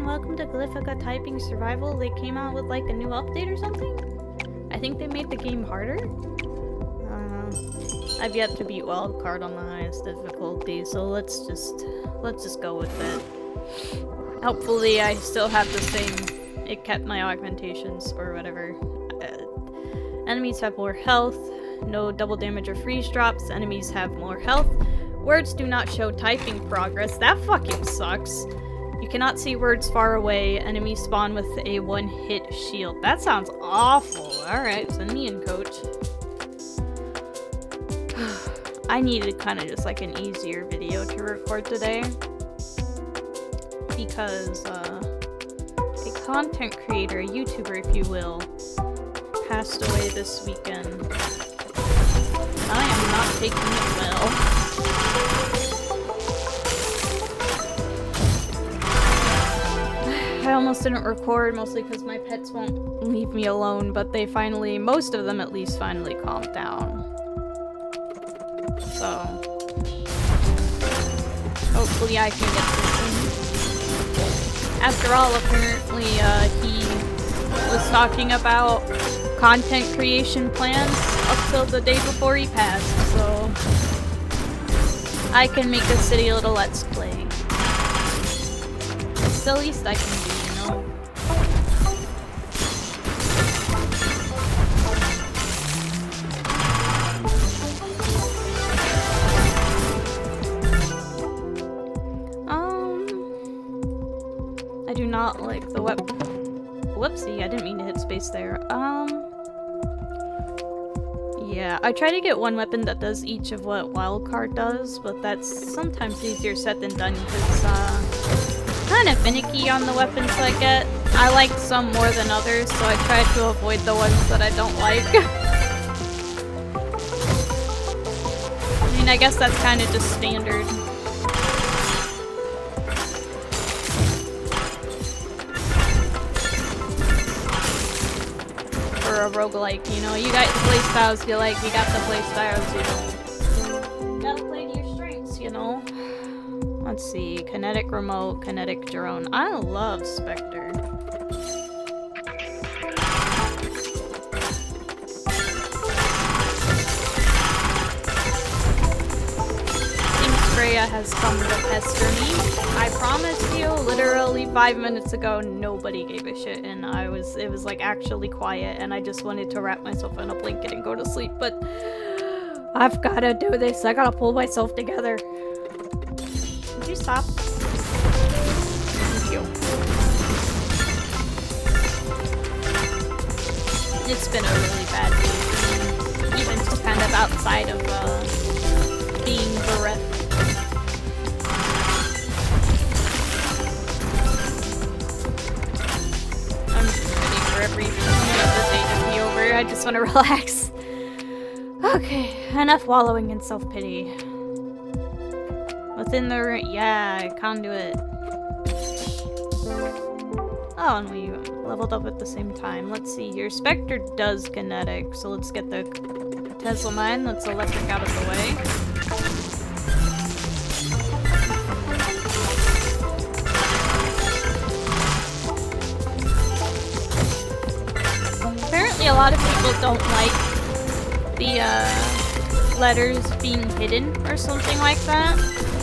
and welcome to Glyphica Typing Survival. They came out with like a new update or something? I think they made the game harder? I've yet to beat Wildcard on the highest difficulty, so let's just go with it. Hopefully I still have the same, it kept my augmentations or whatever. Enemies have more health, no double damage or freeze drops, enemies have more health. Words do not show typing progress. That fucking sucks. You cannot see words far away. Enemies spawn with a one-hit shield. That sounds awful. Alright, send me in, coach. I needed kind of just like an easier video to record today. Because, a content creator, a YouTuber if you will, passed away this weekend. I am not taking it well. I almost didn't record, mostly because my pets won't leave me alone, but they finally, most of them at least, finally calmed down. So, hopefully I can get this in. After all, apparently, he was talking about content creation plans up till the day before he passed, so I can make a silly little let's play. It's the least I can do, you know? I do not like the whoopsie, I didn't mean to hit space there. Yeah, I try to get one weapon that does each of what Wildcard does, but that's sometimes easier said than done because, kind of finicky on the weapons I get. I like some more than others, so I try to avoid the ones that I don't like. I mean, I guess that's kind of just standard. A roguelike, you know, you got the playstyles you like, you got the playstyles you don't. You gotta play to your strengths, you know? Let's see, kinetic remote, kinetic drone. I love Spectre. Freya has come to pester me. I promise you, literally 5 minutes ago, nobody gave a shit, and it was like actually quiet, and I just wanted to wrap myself in a blanket and go to sleep, but I've gotta do this. I gotta pull myself together. Would you stop? Thank you. It's been a really bad day, even just kind of outside of being bereft. Every minute of the day to be over. I just want to relax. Okay, enough wallowing in self-pity. Within the yeah, conduit. Oh, and we leveled up at the same time. Let's see here. Spectre does kinetic, so let's get the Tesla mine that's electric out of the way. A lot of people don't like the letters being hidden or something like that,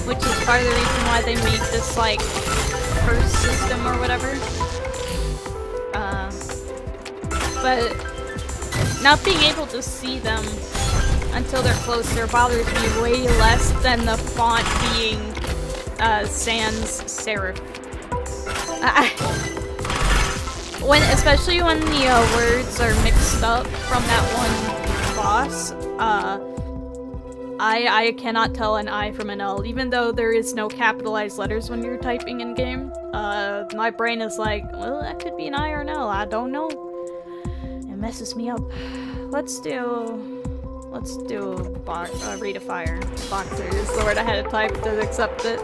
which is part of the reason why they made this like first system or whatever. But not being able to see them until they're closer bothers me way less than the font being sans serif. Especially when the words are mixed up from that one boss, I cannot tell an I from an L, even though there is no capitalized letters when you're typing in game. My brain is like, well, that could be an I or an L, I don't know. It messes me up. Let's do rate of fire. Boxer is the word I had to type to accept it.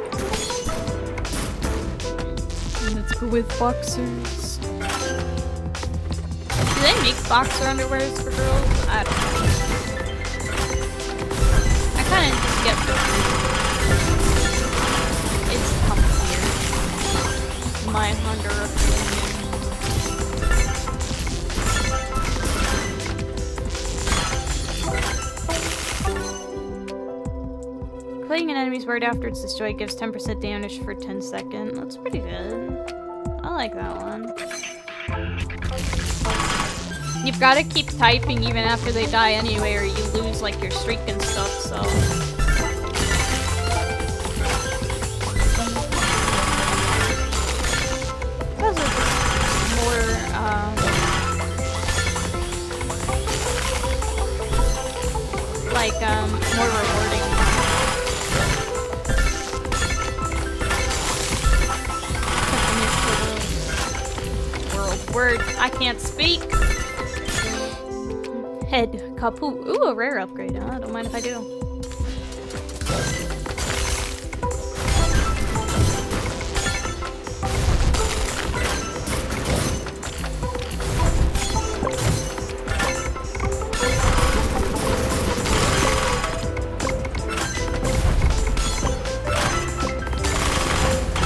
Let's go with boxers. Do they make boxer underwears for girls? I don't know. I kind of just get the my under opinion. Clicking an enemy's word after it's destroyed gives 10% damage for 10 seconds. That's pretty good. I like that one. You've got to keep typing even after they die anyway, or you lose like your streak and stuff, so... Those are just more, more rewarding. World word, I can't speak! Head, kaput. Ooh, a rare upgrade, huh? I don't mind if I do.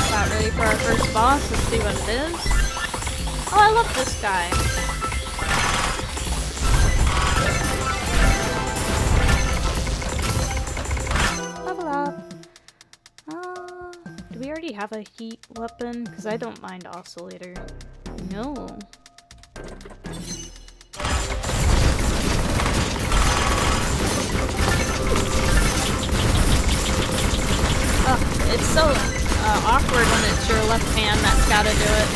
About ready for our first boss. Let's see what it is. Oh, I love this guy. Have a heat weapon? Because I don't mind oscillator. No. It's so awkward when it's your left hand that's gotta do it.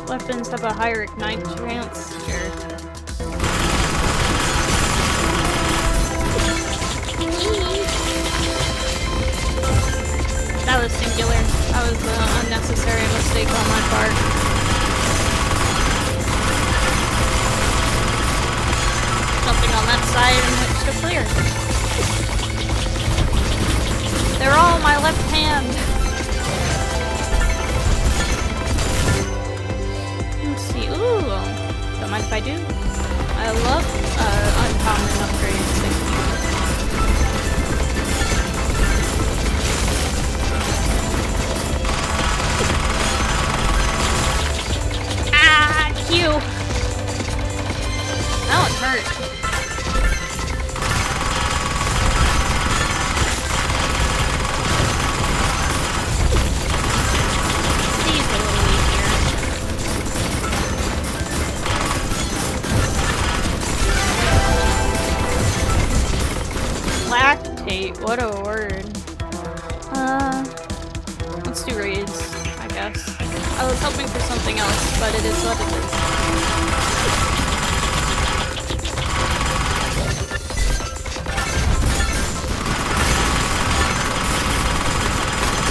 Weapons have a higher ignite chance. Sure. That was singular. That was an unnecessary mistake on my part. Something on that side and it's to clear. They're all my left hand. Ooh, don't mind if I do. I love uncommon upgrades. Ah, Q! That one hurt. What a word. Let's do raids, I guess. I was hoping for something else, but it is what it is.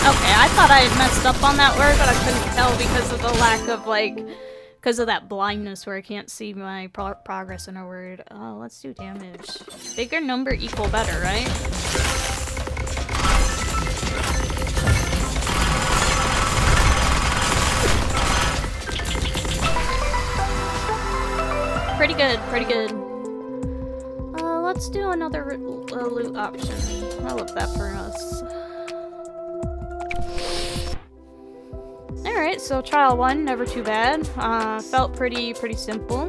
Okay, I thought I had messed up on that word, but I couldn't tell because of the lack of, because of that blindness where I can't see my progress in a word. Oh, let's do damage. Bigger number equal better, right? Pretty good, pretty good. Let's do another loot option. I love that for us. Alright, so trial 1, never too bad. Felt pretty simple.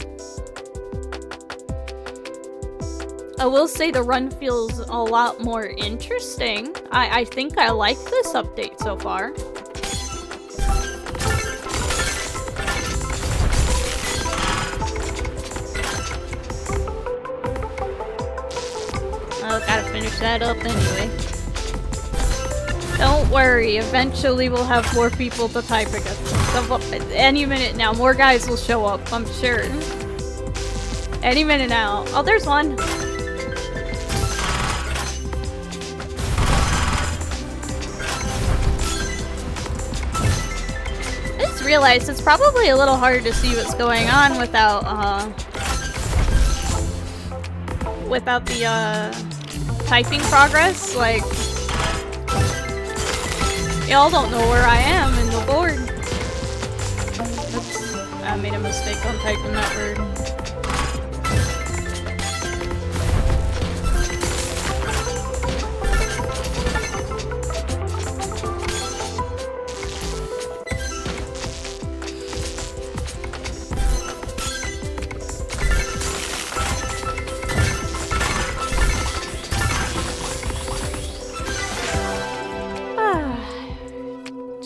I will say the run feels a lot more interesting. I think I like this update so far. Oh, gotta finish that up anyway. Don't worry, eventually we'll have more people to type against. Any minute now, more guys will show up, I'm sure. Any minute now. Oh, there's one! I just realized it's probably a little hard to see what's going on without without the typing progress. Like, y'all don't know where I am in the board. Oops, I made a mistake on typing that word.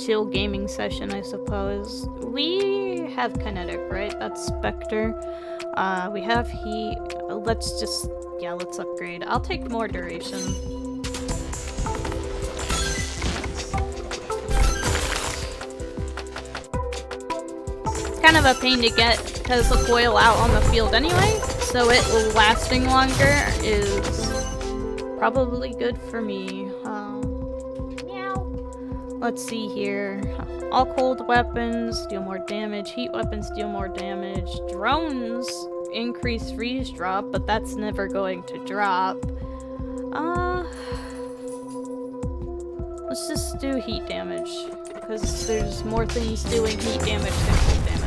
Chill gaming session, I suppose. We have kinetic, right? That's Spectre. We have heat. Let's just, yeah, let's upgrade. I'll take more duration. It's kind of a pain to get because the coil out on the field anyway, so it lasting longer is probably good for me. Let's see here. All cold weapons deal more damage. Heat weapons deal more damage. Drones increase freeze drop, but that's never going to drop. Let's just do heat damage, because there's more things doing heat damage than cold damage.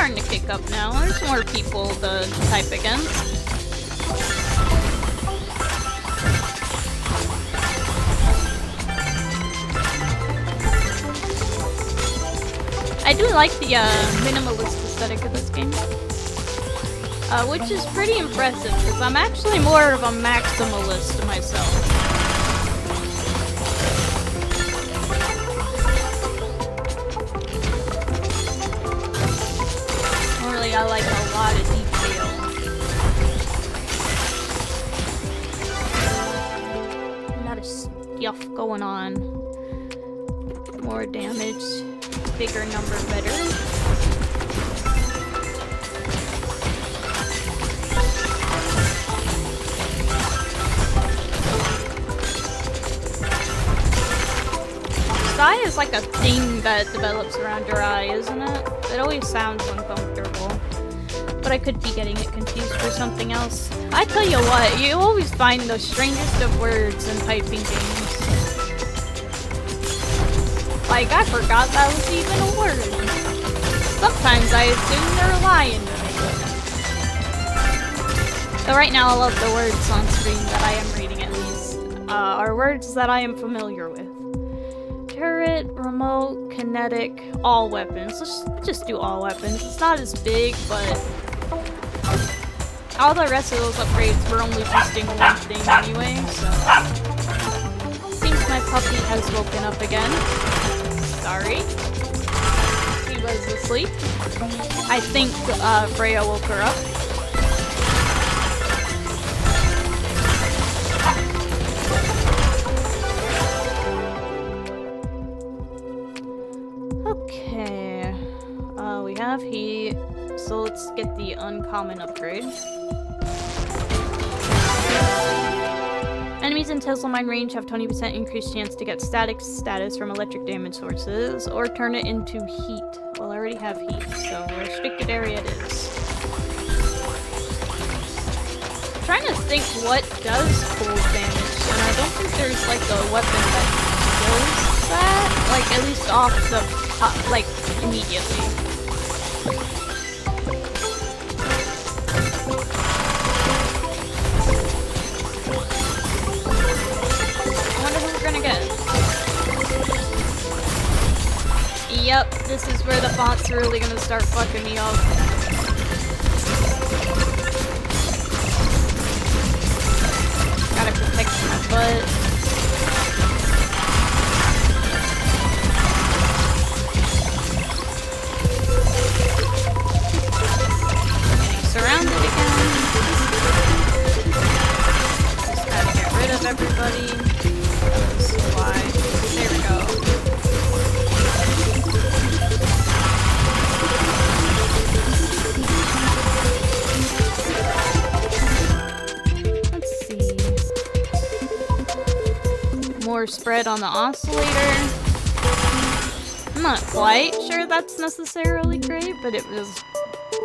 To kick up now. There's more people to type against. I do like the minimalist aesthetic of this game, which is pretty impressive because I'm actually more of a maximalist myself. I like a lot of detail. A lot of stuff going on. More damage. Bigger number better. Sigh is like a thing that develops around your eye, isn't it? It always sounds uncomfortable. But I could be getting it confused for something else. I tell you what, you always find the strangest of words in typing games. Like, I forgot that was even a word. Sometimes I assume they're lying to me. So right now, all of the words on screen that I am reading, at least, are words that I am familiar with. Turret, remote, kinetic, all weapons. Let's just do all weapons. It's not as big, but all the rest of those upgrades were only boosting one thing anyway, so. Seems my puppy has woken up again. Sorry. He was asleep. I think Freya woke her up. Okay. We have heat. So let's get the uncommon upgrade. Enemies in Tesla Mine range have 20% increased chance to get static status from electric damage sources, or turn it into heat. Well, I already have heat, so restricted area it is. I'm trying to think what does cold damage, and I don't think there's like a weapon that does that, like at least off the top, like immediately. Yep, this is where the font's really gonna start fucking me up. Gotta protect my butt. Getting surrounded again. Just gotta get rid of everybody. That's why. There we go. more spread on the oscillator. I'm not quite sure that's necessarily great, but it was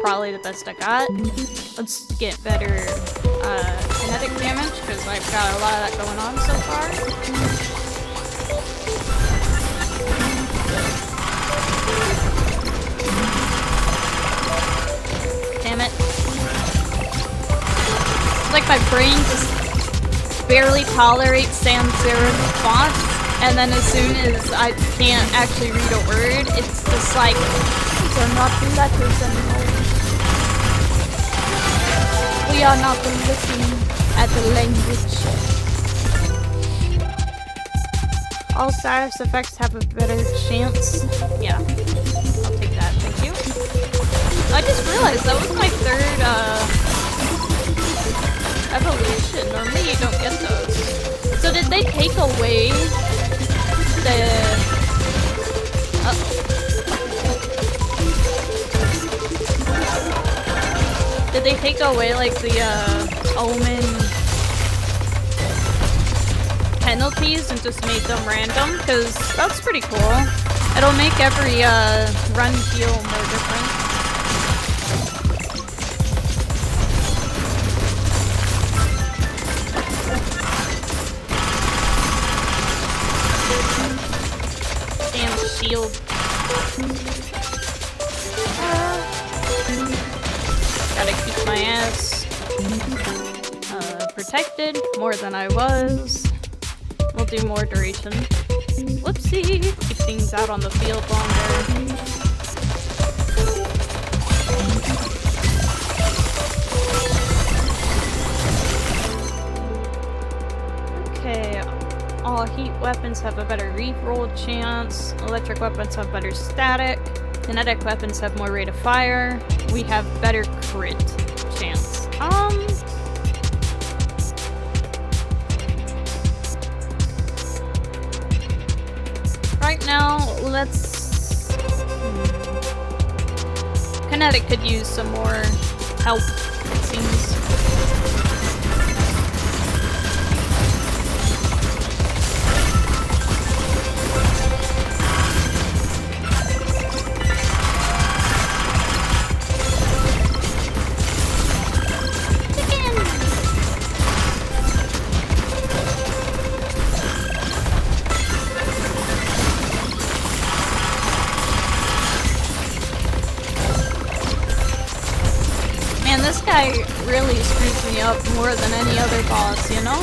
probably the best I got. Let's get better kinetic damage, because I've got a lot of that going on so far. Damn it. It's like my brain just barely tolerates sans serif fonts, and then as soon as I can't actually read a word, it's just like, these are not the letters anymore. We are not looking at the language. All status effects have a better chance. Yeah, I'll take that, thank you. I just realized that was my third, evolution. Normally you don't get those. So did they take away the... Did they take away, like, the, omen penalties and just made them random? Because that's pretty cool. It'll make every, run feel more different. Damn shield. Gotta keep my ass protected more than I was. We'll do more duration. Whoopsie! Keep things out on the field longer. Okay. All heat weapons have a better reroll chance. Electric weapons have better static. Kinetic weapons have more rate of fire. We have better crit chance. Right now, let's... Kinetic could use some more help, it seems. This guy really screws me up more than any other boss, you know?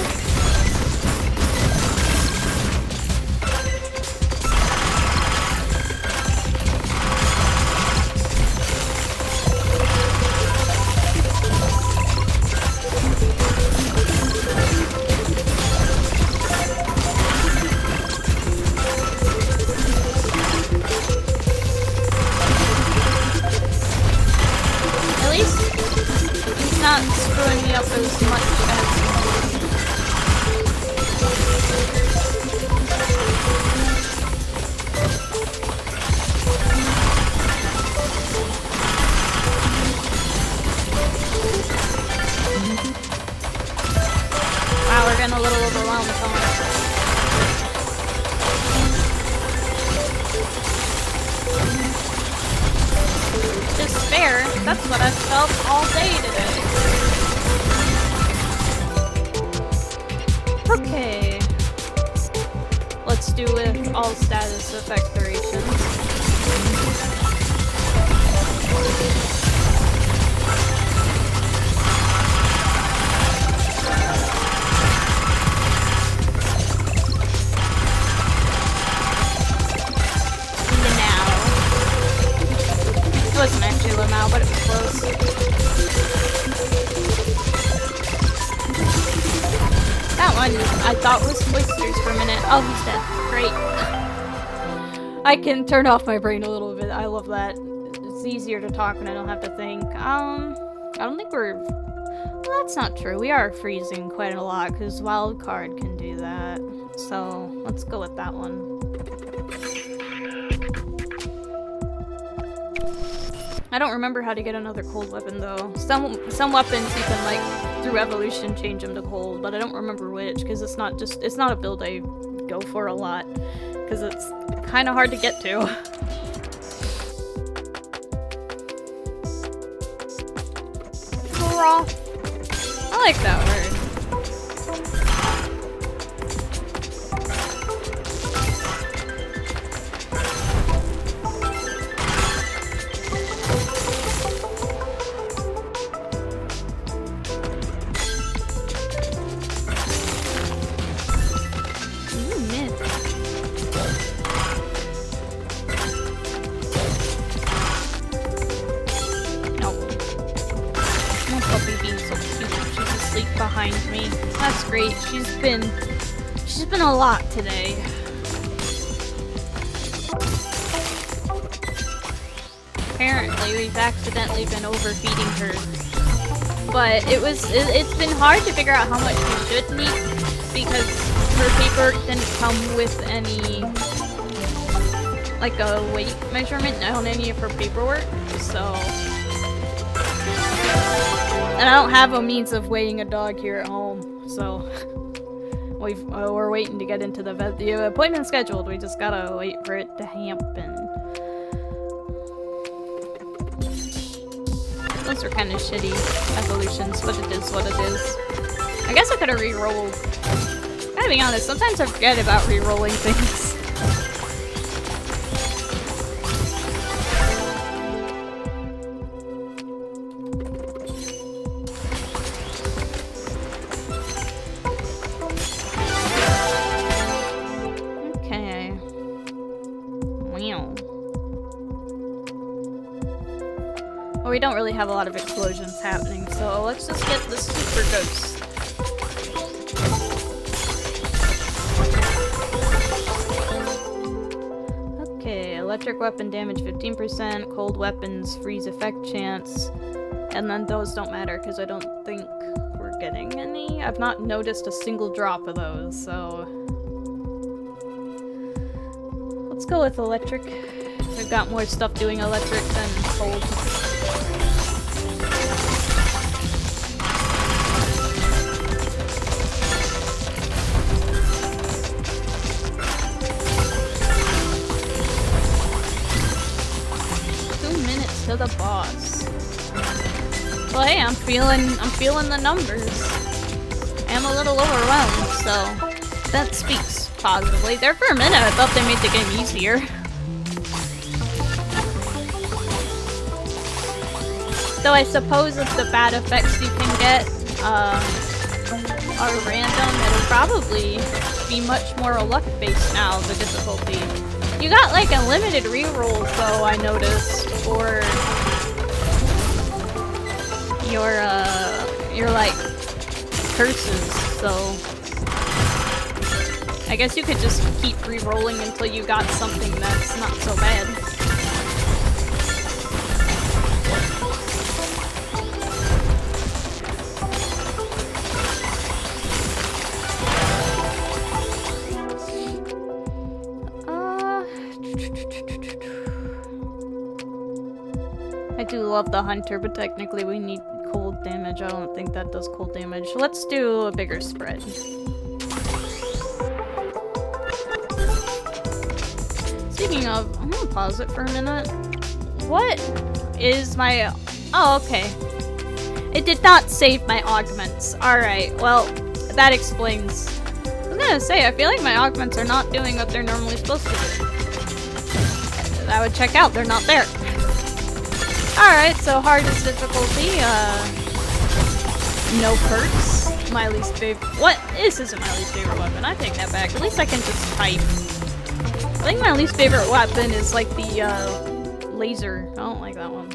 At least he's not screwing me up as much as... Wow, we're getting a little overwhelmed, huh? Despair? That's what I've felt all day today. Okay. Let's do with all status effect durations. It wasn't actually Lamau, but it was close. That one I thought was Oysters for a minute. Oh, he's dead. Great. I can turn off my brain a little bit. I love that. It's easier to talk when I don't have to think. I don't think we're... Well, that's not true. We are freezing quite a lot, because Wildcard can do that. So, let's go with that one. I don't remember how to get another cold weapon though. Some weapons you can like through evolution change them to cold, but I don't remember which because it's not a build I go for a lot, because it's kind of hard to get to. I like that word. Behind me. That's great. She's been a lot today. Apparently, we've accidentally been overfeeding her. But it's been hard to figure out how much we should need because her paper didn't come with any like a weight measurement on any of her paperwork, so. And I don't have a means of weighing a dog here at home, so we're waiting to get into the vet. The appointment scheduled. We just gotta wait for it to happen. Those are kind of shitty evolutions, but it is what it is. I guess I could have re-rolled. Gotta be honest, sometimes I forget about re-rolling things. We don't really have a lot of explosions happening, so let's just get the super ghost. Okay, electric weapon damage 15%, cold weapons freeze effect chance, and then those don't matter because I don't think we're getting any. I've not noticed a single drop of those, so let's go with electric. We've got more stuff doing electric than cold. 2 minutes to the boss. Well, hey, I'm feeling the numbers. I'm a little overwhelmed, so that speaks positively. There for a minute, I thought they made the game easier. Though I suppose if the bad effects you can get are random, it'll probably be much more luck-based now, the difficulty. You got like unlimited rerolls though, I noticed, for your like curses, so I guess you could just keep rerolling until you got something that's not so bad. I do love the hunter, but technically we need cold damage. I don't think that does cold damage. Let's do a bigger spread. Speaking of, I'm gonna pause it for a minute. What is my... Oh, okay. It did not save my augments. Alright, well, that explains. I was gonna say, I feel like my augments are not doing what they're normally supposed to do. I would check out, they're not there. Alright, so hardest difficulty, no perks. My least favorite. What? This isn't my least favorite weapon. I take that back. At least I can just type. I think my least favorite weapon is like the, laser. I don't like that one.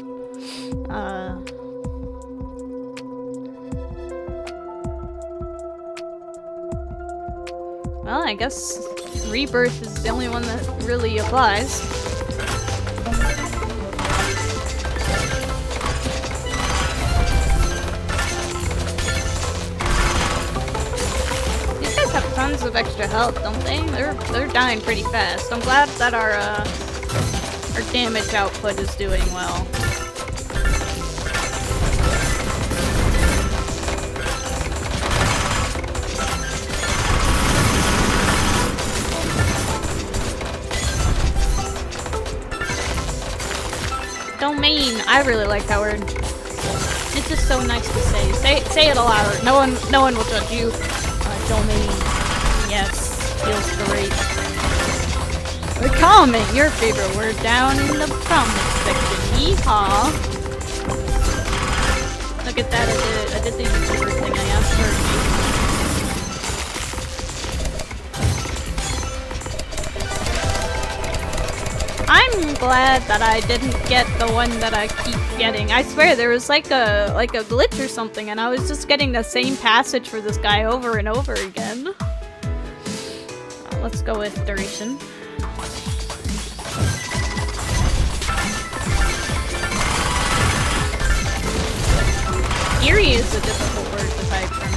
Well, I guess Rebirth is the only one that really applies. Tons of extra health, don't they? They're dying pretty fast. I'm glad that our damage output is doing well. Domain. I really like that word. It's just so nice to say. Say it aloud. No one will judge you. Domain. Yes, feels great. Or comment your favorite word down in the comment section. Yeehaw. Look at that, I did the YouTuber thing I asked her to do. I'm glad that I didn't get the one that I keep getting. I swear there was like a glitch or something and I was just getting the same passage for this guy over and over again. Let's go with duration. Eerie is a difficult word to type for me.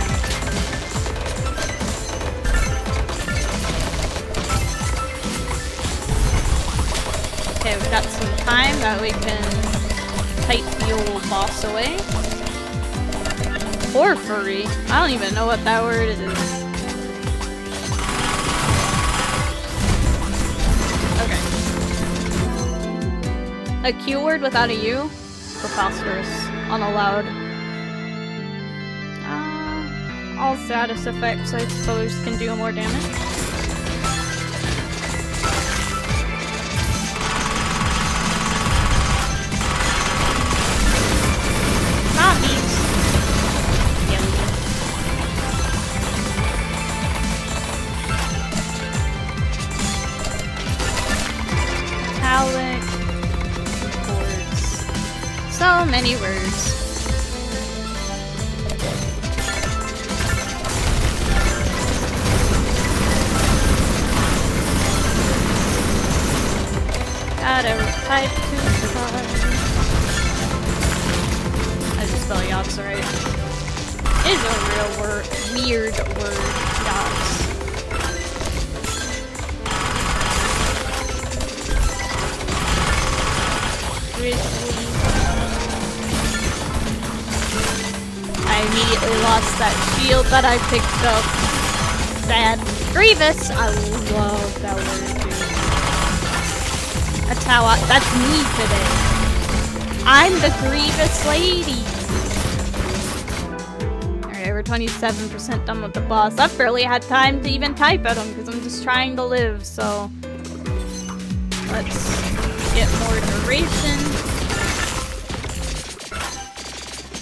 Okay, we've got some time that we can type the old boss away. Or furry. I don't even know what that word is. Okay. A Q word without a U? Preposterous. Unallowed. All status effects, I suppose, can do more damage. Zombies! Metallic. Words. So many words. Gotta type to survive. I just spell yachts right. It is a real word, weird word, yachts. Grizzly. I immediately lost that shield that I picked up. Sad. Grievous! I love that word. That's that's me today. I'm the Grievous Lady. Alright, we're 27% done with the boss. I've barely had time to even type at him because I'm just trying to live, so let's get more duration.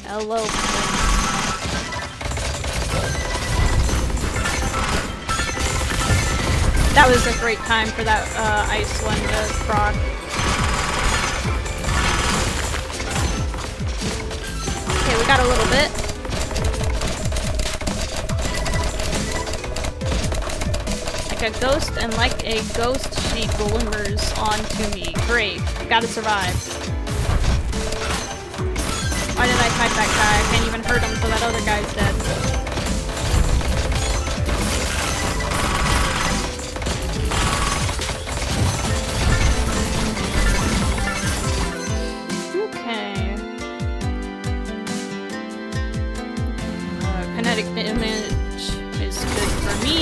Hello. That was a great time for that ice one to proc. Okay, we got a little bit. Like a ghost and like a ghost, she glimmers onto me. Great. Gotta survive. Why did I type that guy? I can't even hurt him, so that other guy's dead. Kinetic damage is good for me.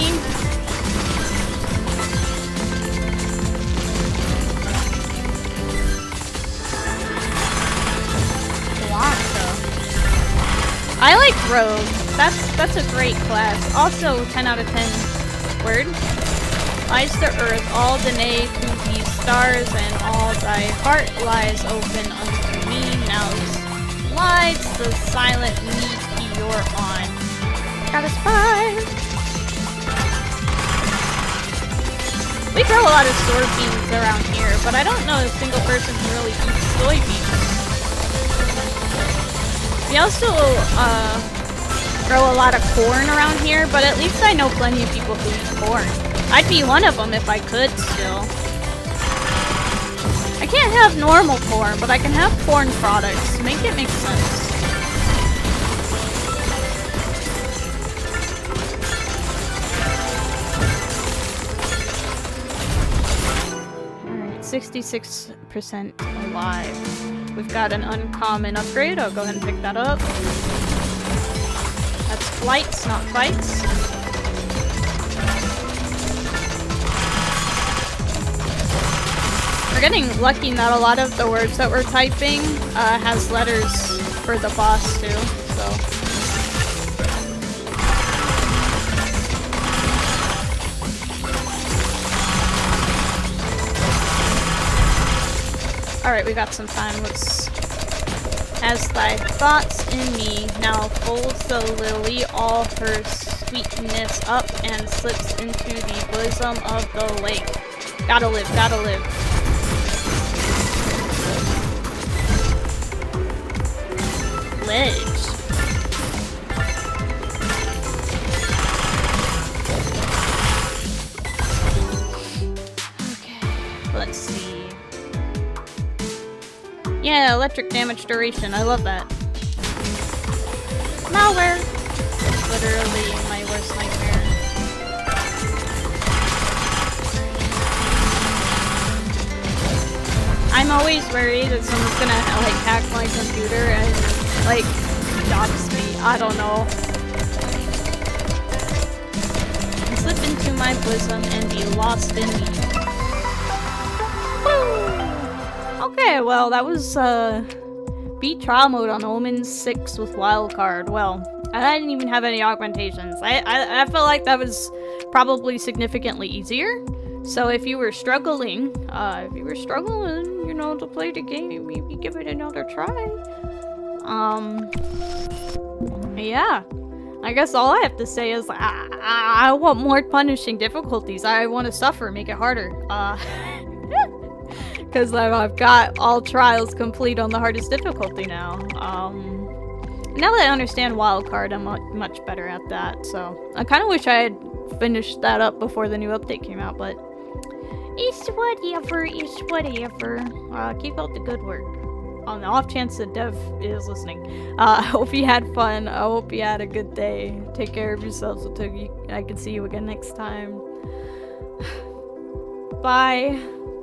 I like Rogue. That's a great class. Also, 10 out of 10 word. Lies to earth, all deny to these stars, and all thy heart lies open unto me. Now slides the silent meat you're on. Got a spy. We grow a lot of soybeans around here, but I don't know a single person who really eats soybeans. We also grow a lot of corn around here, but at least I know plenty of people who eat corn. I'd be one of them if I could still. I can't have normal corn, but I can have corn products. Make it make sense. 66% alive. We've got an uncommon upgrade. I'll go ahead and pick that up. That's flights, not fights. We're getting lucky that a lot of the words that we're typing has letters for the boss too, so. Alright, we got some time. Let's... As thy thoughts in me now folds the lily all her sweetness up and slips into the bosom of the lake. Gotta live, gotta live. Legs. Okay, let's see. Yeah, electric damage duration. I love that. Malware! It's literally my worst nightmare. I'm always worried that someone's gonna, like, hack my computer and, like, dox me. I don't know. And slip into my bosom and be lost in me. Okay, well, that was, beat trial mode on Omens 6 with wildcard. Well, I didn't even have any augmentations. I felt like that was probably significantly easier. So if you were struggling, you know, to play the game, maybe give it another try. Yeah. I guess all I have to say is I want more punishing difficulties. I want to suffer, make it harder. Because I've got all trials complete on the hardest difficulty now. Now that I understand wildcard, I'm much better at that. So I kind of wish I had finished that up before the new update came out, but it's whatever. Keep up the good work. On the off chance that Dev is listening, I hope you had fun. I hope you had a good day. Take care of yourselves until I can see you again next time. Bye.